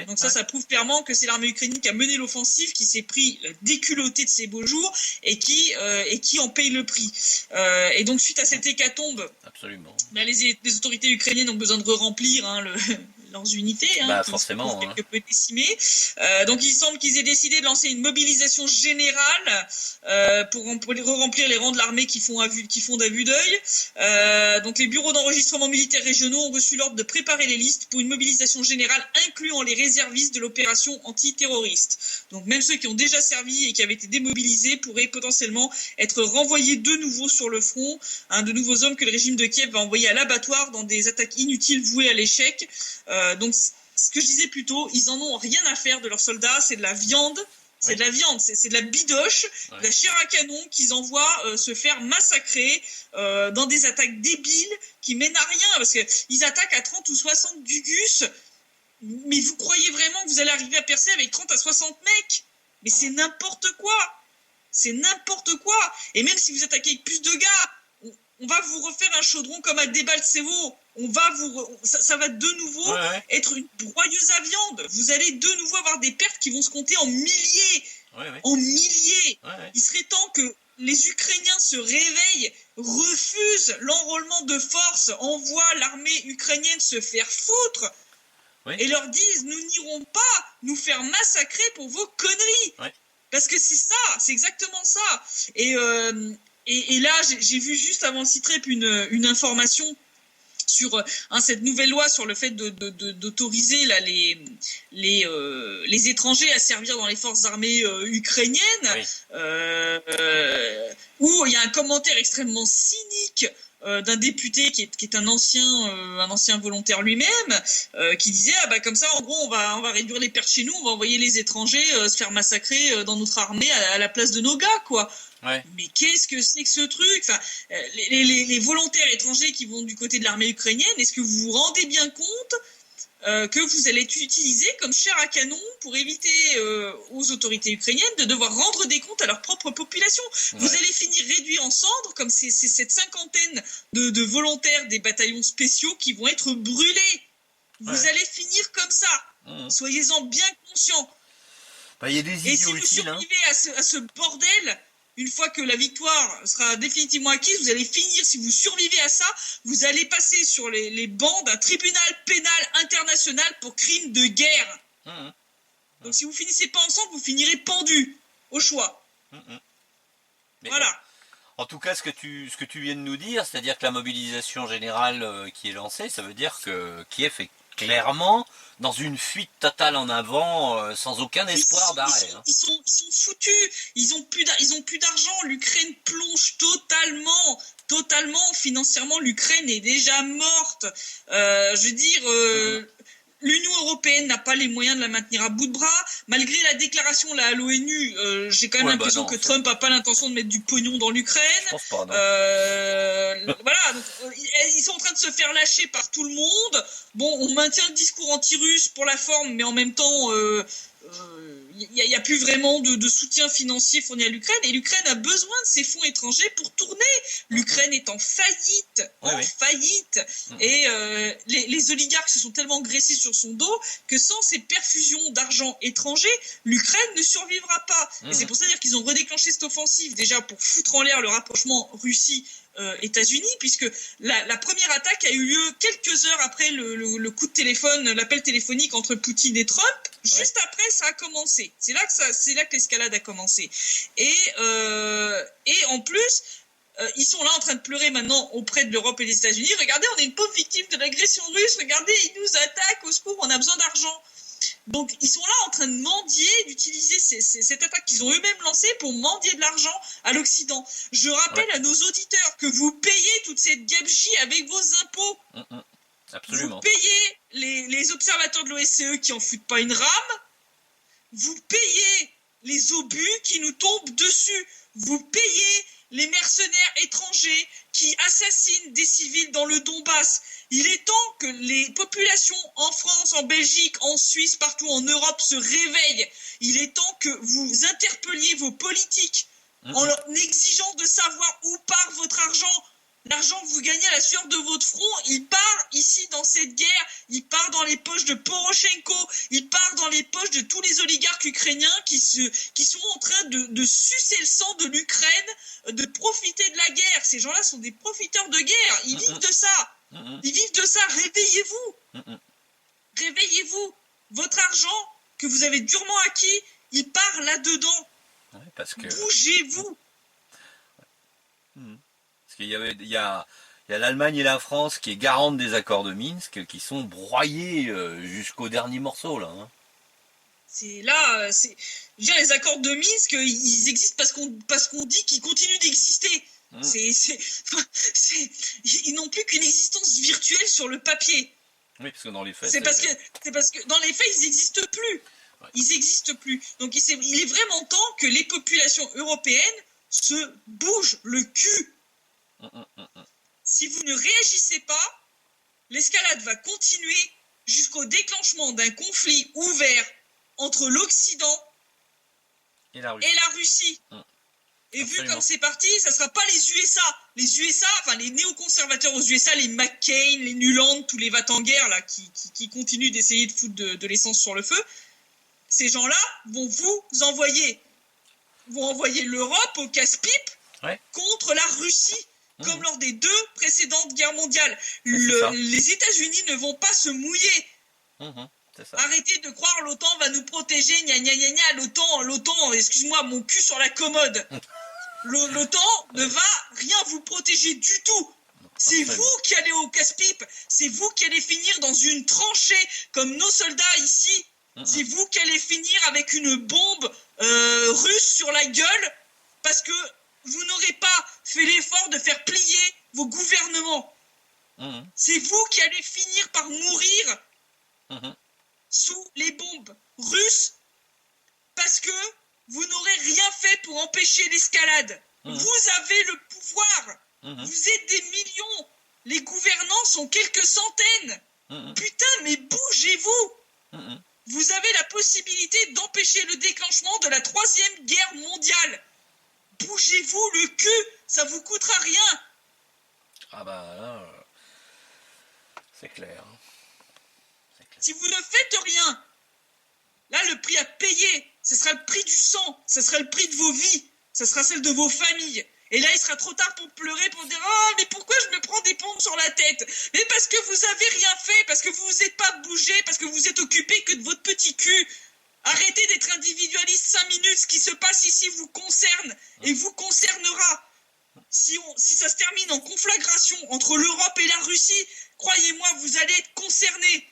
Donc ça prouve clairement que c'est l'armée ukrainienne qui a mené l'offensive, qui s'est pris déculotté de ses beaux jours et qui en paye le prix. Et donc suite à cette hécatombe, les autorités ukrainiennes ont besoin de remplir leurs unités, forcément, quelque peu décimées. Donc il semble qu'ils aient décidé de lancer une mobilisation générale pour remplir les rangs de l'armée qui font d'un vue d'œil. Donc les bureaux d'enregistrement militaires régionaux ont reçu l'ordre de préparer les listes pour une mobilisation générale incluant les réservistes de l'opération antiterroriste. Donc même ceux qui ont déjà servi et qui avaient été démobilisés pourraient potentiellement être renvoyés de nouveau sur le front, de nouveaux hommes que le régime de Kiev va envoyer à l'abattoir dans des attaques inutiles vouées à l'échec. Donc ce que je disais plus tôt, ils en ont rien à faire de leurs soldats, c'est de la viande. C'est de la viande, c'est de la bidoche, de la chair à canon qu'ils envoient se faire massacrer dans des attaques débiles qui mènent à rien, parce qu'ils attaquent à 30 ou 60 Gugus, mais vous croyez vraiment que vous allez arriver à percer avec 30 à 60 mecs? Mais c'est n'importe quoi. C'est n'importe quoi. Et même si vous attaquez avec plus de gars, on va vous refaire un chaudron comme à Debaltsevo. Ça va de nouveau être une broyeuse à viande. Vous allez de nouveau avoir des pertes qui vont se compter en milliers. En milliers. Il serait temps que les Ukrainiens se réveillent, refusent l'enrôlement de force, envoient l'armée ukrainienne se faire foutre, Oui. et leur disent nous n'irons pas nous faire massacrer pour vos conneries. Oui. Parce que c'est ça, c'est exactement ça. Et là, j'ai vu juste avant le Citrep une information sur cette nouvelle loi sur le fait d'autoriser là, les étrangers à servir dans les forces armées ukrainiennes, Oui. où il y a un commentaire extrêmement cynique d'un député qui est un ancien volontaire lui-même, qui disait comme ça en gros on va réduire les pertes chez nous, on va envoyer les étrangers se faire massacrer dans notre armée à la place de nos gars quoi. Ouais. Mais qu'est-ce que c'est que ce truc? Enfin, les volontaires étrangers qui vont du côté de l'armée ukrainienne, est-ce que vous vous rendez bien compte que vous allez être utilisés comme chair à canon pour éviter aux autorités ukrainiennes de devoir rendre des comptes à leur propre population? Ouais. Vous allez finir réduits en cendres comme c'est cette cinquantaine de volontaires des bataillons spéciaux qui vont être brûlés. Vous allez finir comme ça. Soyez-en bien conscients. Il y a des Et idiots si vous utiles. survivez à ce bordel, une fois que la victoire sera définitivement acquise, vous allez finir, si vous survivez à ça, vous allez passer sur les bancs d'un tribunal pénal international pour crimes de guerre. Donc si vous finissez pas ensemble, vous finirez pendus, au choix. Mais voilà. En tout cas, ce que tu viens de nous dire, c'est-à-dire que la mobilisation générale qui est lancée, ça veut dire que Kiev est clairement dans une fuite totale en avant, sans aucun espoir d'arrêt. Ils sont foutus, ils ont plus d'argent, l'Ukraine plonge totalement financièrement, l'Ukraine est déjà morte. Je veux dire, l'Union européenne n'a pas les moyens de la maintenir à bout de bras. Malgré la déclaration là, à l'ONU, j'ai quand même l'impression que Trump n'a pas l'intention de mettre du pognon dans l'Ukraine. Je pense pas, non. Voilà, donc, ils sont en train de se faire lâcher par tout le monde. Bon, on maintient le discours anti-russe pour la forme, mais en même temps, il n'y a plus vraiment de soutien financier fourni à l'Ukraine. Et l'Ukraine a besoin de ces fonds étrangers pour tourner. L'Ukraine est en faillite. Et les oligarques se sont tellement graissés sur son dos que sans ces perfusions d'argent étranger, l'Ukraine ne survivra pas. Et c'est pour ça dire qu'ils ont redéclenché cette offensive, déjà pour foutre en l'air le rapprochement Russie États-Unis, puisque la première attaque a eu lieu quelques heures après le coup de téléphone, l'appel téléphonique entre Poutine et Trump. Juste après, ça a commencé. C'est là que l'escalade a commencé. Et en plus, ils sont là en train de pleurer maintenant auprès de l'Europe et des États-Unis. Regardez, on est une pauvre victime de l'agression russe. Regardez, ils nous attaquent, au secours, on a besoin d'argent. Donc, ils sont là en train de mendier, d'utiliser cette attaque qu'ils ont eux-mêmes lancée pour mendier de l'argent à l'Occident. Je rappelle à nos auditeurs que vous payez toute cette gabegie avec vos impôts. Absolument. Vous payez les observateurs de l'OSCE qui en foutent pas une rame. Vous payez les obus qui nous tombent dessus. Vous payez les mercenaires étrangers qui assassinent des civils dans le Donbass. Il est temps que les populations en France, en Belgique, en Suisse, partout en Europe se réveillent. Il est temps que vous interpelliez vos politiques en leur exigeant de savoir où part votre argent. L'argent que vous gagnez à la sueur de votre front, il part ici dans cette guerre, il part dans les poches de Poroshenko, il part dans les poches de tous les oligarques ukrainiens qui sont en train de sucer le sang de l'Ukraine, de profiter de la guerre. Ces gens-là sont des profiteurs de guerre, ils vivent de ça. Ils vivent de ça, réveillez-vous. Réveillez-vous. Votre argent que vous avez durement acquis, il part là-dedans. Parce que... Bougez-vous. Parce qu'il y a l'Allemagne et la France qui est garante des accords de Minsk, qui sont broyés jusqu'au dernier morceau là. Je veux dire, les accords de Minsk, ils existent parce qu'on dit qu'ils continuent d'exister. Ils n'ont plus qu'une existence virtuelle sur le papier. Oui, parce que dans les faits. C'est parce que dans les faits, ils n'existent plus. Ouais. Ils n'existent plus. Donc il est vraiment temps que les populations européennes se bougent le cul. Si vous ne réagissez pas, l'escalade va continuer jusqu'au déclenchement d'un conflit ouvert entre l'Occident et la Russie. Et Absolument. Vu comme c'est parti, ça ne sera pas les USA. Les USA, enfin les néoconservateurs aux USA, les McCain, les Nuland, tous les va-t-en-guerre là, qui continuent d'essayer de foutre de l'essence sur le feu, ces gens-là vont envoyer l'Europe au casse-pipe contre la Russie, comme lors des 2 précédentes guerres mondiales. Les États-Unis ne vont pas se mouiller. C'est ça. Arrêtez de croire l'OTAN va nous protéger, gna gna gna gna, l'OTAN, excuse-moi, mon cul sur la commode. L'OTAN ne va rien vous protéger du tout. C'est vous qui allez au casse-pipe, c'est vous qui allez finir dans une tranchée comme nos soldats ici. C'est vous qui allez finir avec une bombe russe sur la gueule parce que vous n'aurez pas fait l'effort de faire plier vos gouvernements. C'est vous qui allez finir par mourir sous les bombes russes parce que vous n'aurez rien fait pour empêcher l'escalade. Vous avez le pouvoir. Vous êtes des millions. Les gouvernants sont quelques centaines. Putain, mais bougez-vous. Vous avez la possibilité d'empêcher le déclenchement de la 3e guerre mondiale. Bougez-vous le cul, ça vous coûtera rien. Ah bah là, c'est clair. Si vous ne faites rien, là le prix à payer, ce sera le prix du sang, ce sera le prix de vos vies, ce sera celle de vos familles. Et là, il sera trop tard pour pleurer, pour dire « Oh, mais pourquoi je me prends des pompes sur la tête ?» Mais parce que vous avez rien fait, parce que vous vous êtes pas bougé, parce que vous êtes occupé que de votre petit cul. Arrêtez d'être individualiste 5 minutes, ce qui se passe ici vous concerne et vous concernera. Si ça se termine en conflagration entre l'Europe et la Russie, croyez-moi, vous allez être concernés.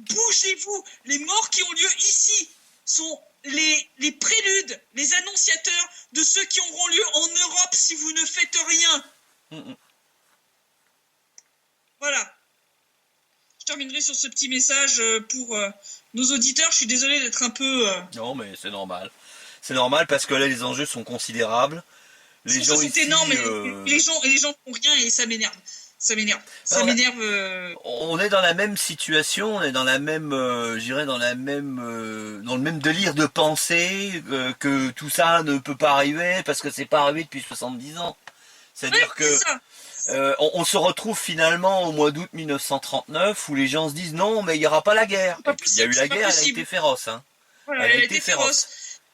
Bougez-vous. Les morts qui ont lieu ici sont les préludes, les annonciateurs de ceux qui auront lieu en Europe si vous ne faites rien. Voilà. Je terminerai sur ce petit message pour nos auditeurs. Je suis désolé d'être un peu... Non, mais c'est normal. C'est normal parce que là, les enjeux sont considérables. Les gens sont énormes et les gens font rien et ça m'énerve. Ça m'énerve. Ça m'énerve. On est dans la même situation, on est dans la même, je dirais dans le même délire de pensée que tout ça ne peut pas arriver parce que c'est pas arrivé depuis 70 ans. C'est-à-dire que on se retrouve finalement au mois d'août 1939 où les gens se disent non, mais il n'y aura pas la guerre. Et puis il y a eu la guerre, elle a été féroce. Hein. Voilà, elle a été féroce.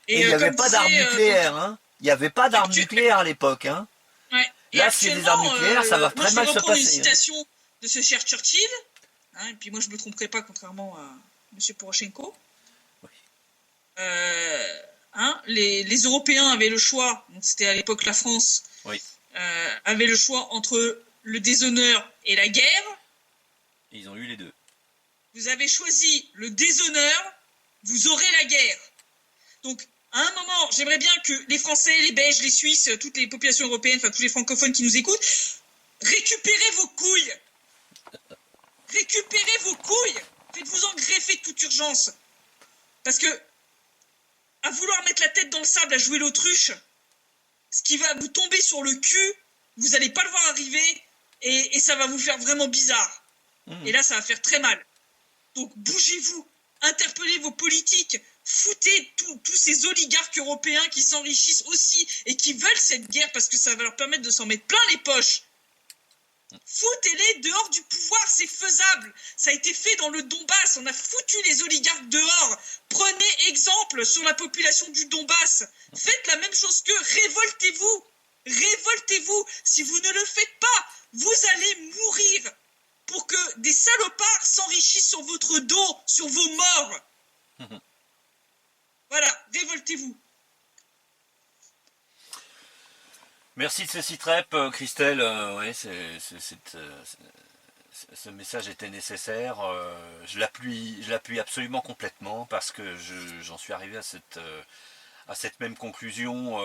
Et il n'y avait pas d'armes nucléaires. Hein. Il n'y avait pas d'armes nucléaires à l'époque. Hein. Ouais. Là, s'il y a des armes nucléaires, ça va très mal se passer. Une citation de ce cher Churchill, hein, et puis moi je ne me tromperai pas contrairement à M. Poroshenko. Oui. Les Européens avaient le choix, donc c'était à l'époque la France, avaient le choix entre le déshonneur et la guerre. Et ils ont eu les deux. Vous avez choisi le déshonneur, vous aurez la guerre. Donc, à un moment, j'aimerais bien que les Français, les Belges, les Suisses, toutes les populations européennes, enfin tous les francophones qui nous écoutent, récupérez vos couilles. Récupérez vos couilles. Faites-vous en greffer de toute urgence. Parce que, à vouloir mettre la tête dans le sable, à jouer l'autruche, ce qui va vous tomber sur le cul, vous n'allez pas le voir arriver, et ça va vous faire vraiment bizarre. Et là, ça va faire très mal. Donc, bougez-vous. Interpellez vos politiques. Foutez tous ces oligarques européens qui s'enrichissent aussi et qui veulent cette guerre parce que ça va leur permettre de s'en mettre plein les poches. Foutez-les dehors du pouvoir, c'est faisable. Ça a été fait dans le Donbass, on a foutu les oligarques dehors. Prenez exemple sur la population du Donbass. Faites la même chose qu'eux, révoltez-vous. Révoltez-vous. Si vous ne le faites pas, vous allez mourir pour que des salopards s'enrichissent sur votre dos, sur vos morts. Voilà, révoltez-vous. Merci de ce site rep, Christelle. Ce message était nécessaire. Je l'appuie absolument complètement parce que j'en suis arrivé à cette même conclusion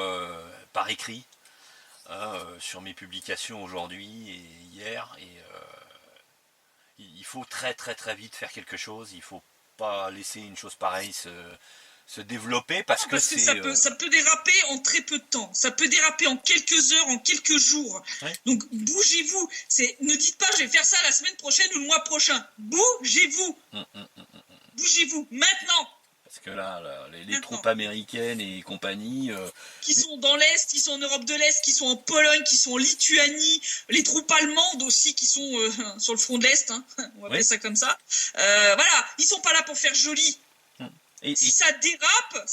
par écrit sur mes publications aujourd'hui et hier. Et il faut très très très vite faire quelque chose. Il ne faut pas laisser une chose pareille se développer parce que ça peut déraper en très peu de temps. Ça peut déraper en quelques heures, en quelques jours. Ouais. Donc bougez-vous. Ne dites pas je vais faire ça la semaine prochaine ou le mois prochain. Bougez-vous. Bougez-vous maintenant. Parce que là les troupes américaines et compagnie qui sont dans l'Est, qui sont en Europe de l'Est, qui sont en Pologne, qui sont en Lituanie, les troupes allemandes aussi qui sont sur le front de l'Est, hein. On va appeler ça comme ça. Voilà, ils sont pas là pour faire joli. Si ça dérape,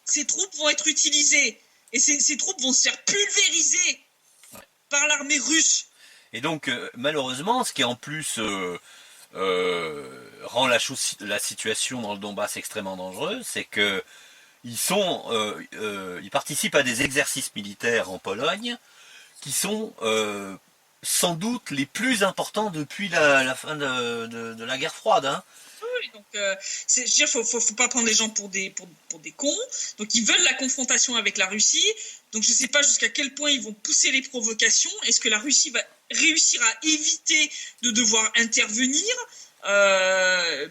ces troupes vont être utilisées. Et ces troupes vont se faire pulvériser par l'armée russe. Et donc, malheureusement, ce qui en plus rend la situation dans le Donbass extrêmement dangereuse, c'est que ils participent à des exercices militaires en Pologne qui sont sans doute les plus importants depuis la fin de la guerre froide. Hein. Oui, donc, je veux dire, faut pas prendre les gens pour des cons. Donc, ils veulent la confrontation avec la Russie. Donc, je ne sais pas jusqu'à quel point ils vont pousser les provocations. Est-ce que la Russie va réussir à éviter de devoir intervenir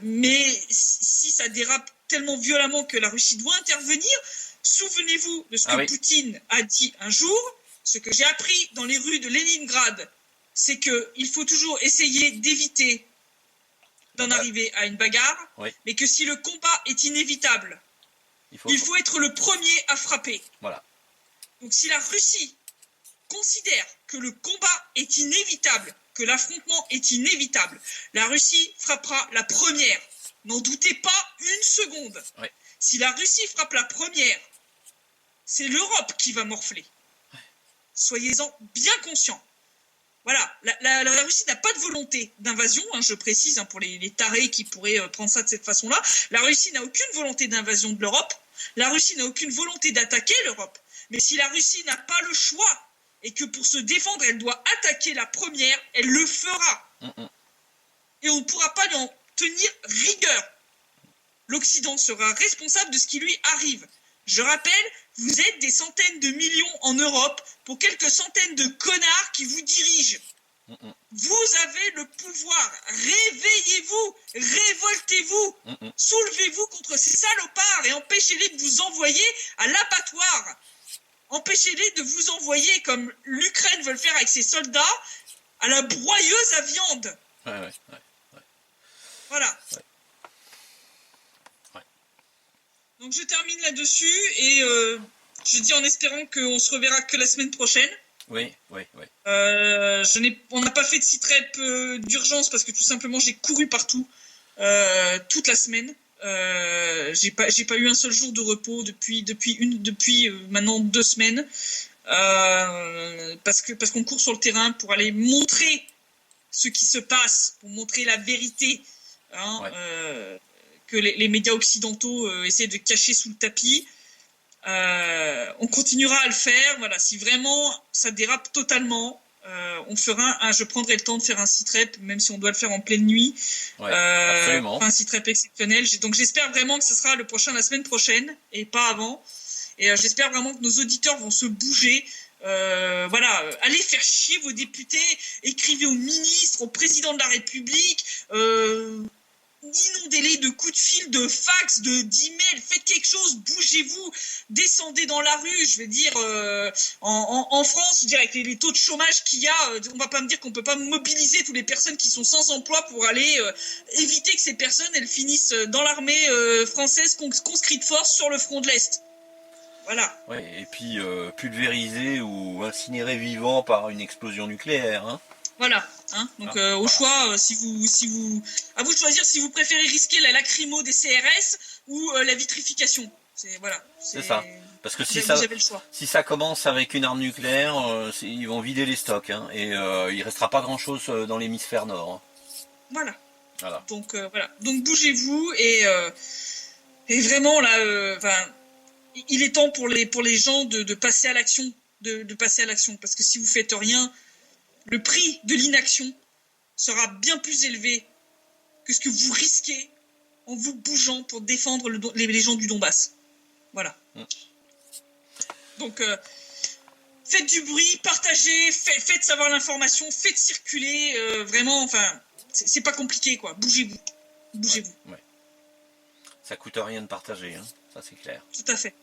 mais si ça dérape tellement violemment que la Russie doit intervenir, souvenez-vous de ce que Poutine a dit un jour. Ce que j'ai appris dans les rues de Leningrad, c'est qu'il faut toujours essayer d'éviter d'en arriver à une bagarre, mais que si le combat est inévitable, il faut être le premier à frapper. Voilà. Donc si la Russie considère que le combat est inévitable, que l'affrontement est inévitable, la Russie frappera la première. N'en doutez pas une seconde. Si la Russie frappe la première, c'est l'Europe qui va morfler. Soyez-en bien conscients. Voilà, la Russie n'a pas de volonté d'invasion, hein, je précise, hein, pour les tarés qui pourraient prendre ça de cette façon-là. La Russie n'a aucune volonté d'invasion de l'Europe. La Russie n'a aucune volonté d'attaquer l'Europe. Mais si la Russie n'a pas le choix et que pour se défendre, elle doit attaquer la première, elle le fera. Et on ne pourra pas lui en tenir rigueur. L'Occident sera responsable de ce qui lui arrive. Je rappelle, vous êtes des centaines de millions en Europe pour quelques centaines de connards qui vous dirigent. Vous avez le pouvoir. Réveillez-vous, révoltez-vous, soulevez-vous contre ces salopards et empêchez-les de vous envoyer à l'abattoir. Empêchez-les de vous envoyer, comme l'Ukraine veut le faire avec ses soldats, à la broyeuse à viande. Voilà. Donc je termine là-dessus et je dis en espérant qu'on se reverra que la semaine prochaine. Oui. On n'a pas fait de site-rep d'urgence parce que tout simplement j'ai couru partout toute la semaine. J'ai pas eu un seul jour de repos depuis maintenant 2 semaines parce qu'on court sur le terrain pour aller montrer ce qui se passe, pour montrer la vérité. Que les médias occidentaux essaient de cacher sous le tapis. On continuera à le faire. Voilà, si vraiment ça dérape totalement, je prendrai le temps de faire un site-rep, même si on doit le faire en pleine nuit. Absolument. Un site-rep exceptionnel. Donc j'espère vraiment que ce sera le prochain la semaine prochaine et pas avant. Et j'espère vraiment que nos auditeurs vont se bouger. Allez faire chier vos députés, écrivez au ministre, au président de la République, inondez-les de coups de fil, de fax, d'emails, faites quelque chose, bougez-vous, descendez dans la rue. Je veux dire, en France, je dirais avec les taux de chômage qu'il y a, on va pas me dire qu'on peut pas mobiliser toutes les personnes qui sont sans emploi pour aller éviter que ces personnes elles finissent dans l'armée française conscrite de force sur le front de l'Est. Voilà. Et puis pulvérisé ou incinéré vivant par une explosion nucléaire. Hein. Voilà. Donc au choix, si vous, à vous de choisir si vous préférez risquer la lacrymo des CRS ou la vitrification. C'est ça. Parce que vous avez le choix. Si ça commence avec une arme nucléaire, ils vont vider les stocks. Hein, et il restera pas grand-chose dans l'hémisphère nord. Hein. Voilà. Donc Donc bougez-vous et vraiment là, il est temps pour les gens de passer à l'action, de passer à l'action, parce que si vous faites rien, le prix de l'inaction sera bien plus élevé que ce que vous risquez en vous bougeant pour défendre les gens du Donbass. Voilà. Donc, faites du bruit, partagez, faites savoir l'information, faites circuler. Vraiment, c'est pas compliqué, quoi. Bougez-vous. Bougez-vous. Ouais. Ça coûte rien de partager, hein. Ça c'est clair. Tout à fait.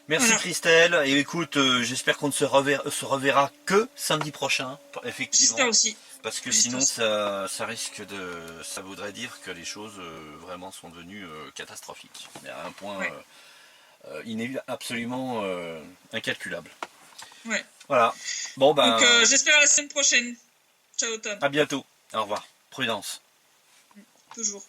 Merci Christelle, et écoute, j'espère qu'on ne se reverra que samedi prochain, effectivement. J'espère aussi. Parce que sinon ça voudrait dire que les choses vraiment sont devenues catastrophiques. À un point absolument incalculable. Ouais. Voilà. Bon donc j'espère à la semaine prochaine. Ciao Tom. À bientôt. Au revoir. Prudence. Toujours.